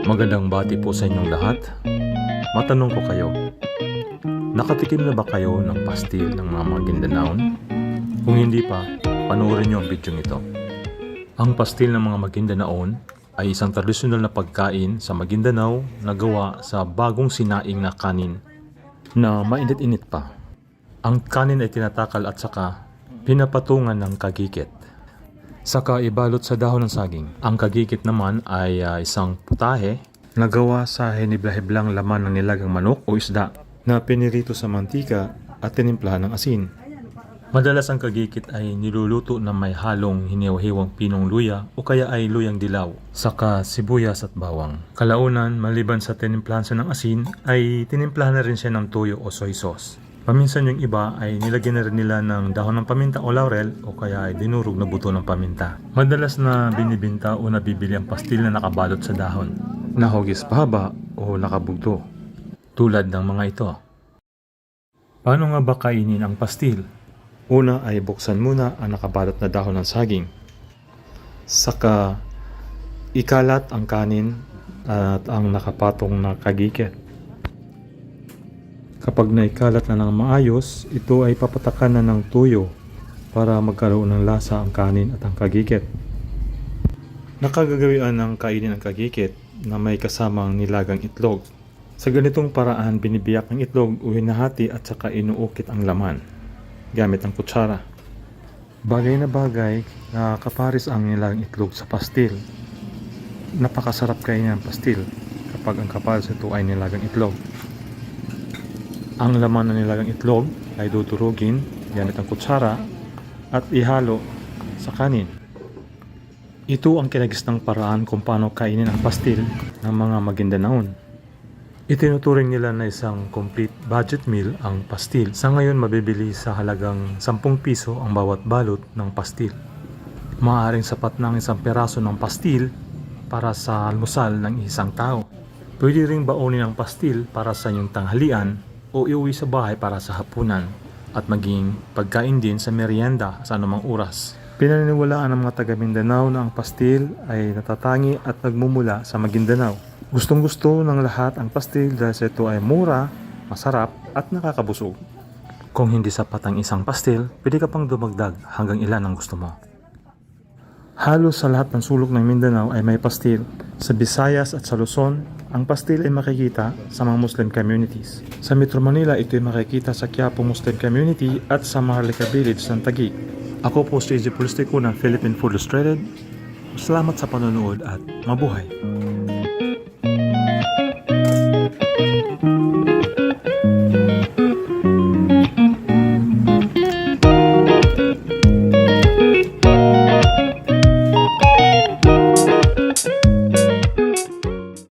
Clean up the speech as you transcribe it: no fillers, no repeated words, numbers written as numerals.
Magandang bati po sa inyong lahat. Matanong ko kayo, nakatikim na ba kayo ng pastil ng mga Maguindanaon? Kung hindi pa, panoorin niyo ang video ito. Ang pastil ng mga Maguindanaon ay isang tradisyonal na pagkain sa Maguindanao na gawa sa bagong sinaing na kanin na mainit-init pa. Ang kanin ay tinatakal at saka pinapatungan ng kagikit. Saka ibalot sa dahon ng saging. Ang kagikit naman ay isang putahe na gawa sa hinibla-hiblang laman ng nilagang manok o isda na pinirito sa mantika at tinimplahan ng asin. Madalas ang kagikit ay niluluto na may halong hiniwa-hiwang pinong luya o kaya ay luyang dilaw, saka sibuyas at bawang. Kalaunan, maliban sa tinimplahan siya ng asin, ay tinimplahan na rin siya ng toyo o soy sauce. Paminsan yung iba ay nilagyan na rin nila ng dahon ng paminta o laurel o kaya ay dinurog na buto ng paminta. Madalas na binibinta o nabibili ang pastil na nakabalot sa dahon, nahugis pahaba o nakabugto, tulad ng mga ito. Paano nga ba kainin ang pastil? Una ay buksan muna ang nakabalot na dahon ng saging. Saka ikalat ang kanin at ang nakapatong na kagikit. Kapag naikalat na ng maayos, ito ay papatakan na ng tuyo para magkaroon ng lasa ang kanin at ang kagikit. Nakagagawian ng kainin ang kagikit na may kasamang nilagang itlog. Sa ganitong paraan, binibiyak ang itlog o hinahati at saka inuukit ang laman gamit ang kutsara. Bagay na bagay na kaparis ang nilagang itlog sa pastil. Napakasarap kainin ang pastil kapag ang kaparis ito ay nilagang itlog. Ang laman ng nilagang itlog ay dudurugin gamit ang kutsara at ihalo sa kanin. Ito ang kinagistang paraan kung paano kainin ang pastil ng mga Maguindanaon. Itinuturing nila na isang complete budget meal ang pastil. Sa ngayon mabibili sa halagang 10 piso ang bawat balot ng pastil. Maaaring sapat na ang isang peraso ng pastil para sa almusal ng isang tao. Pwede ring baunin ang pastil para sa inyong tanghalian o iuwi sa bahay para sa hapunan at maging pagkain din sa merienda sa anumang oras. Pinaniniwalaan ng mga taga Mindanao na ang pastil ay natatangi at nagmumula sa Maguindanao. Gustong-gusto ng lahat ang pastil dahil ito ay mura, masarap at nakakabusog. Kung hindi sapat ang isang pastil, pwede ka pang dumagdag hanggang ilan ang gusto mo. Halos sa lahat ng sulok ng Mindanao ay may pastil. Sa Visayas at sa Luzon, ang pastil ay makikita sa mga Muslim communities. Sa Metro Manila, ito ay makikita sa Quiapo Muslim Community at sa Maharlika Village ng Taguig. Ako po si AJ Polistico ng Philippine Food Illustrated. Salamat sa panonood at mabuhay!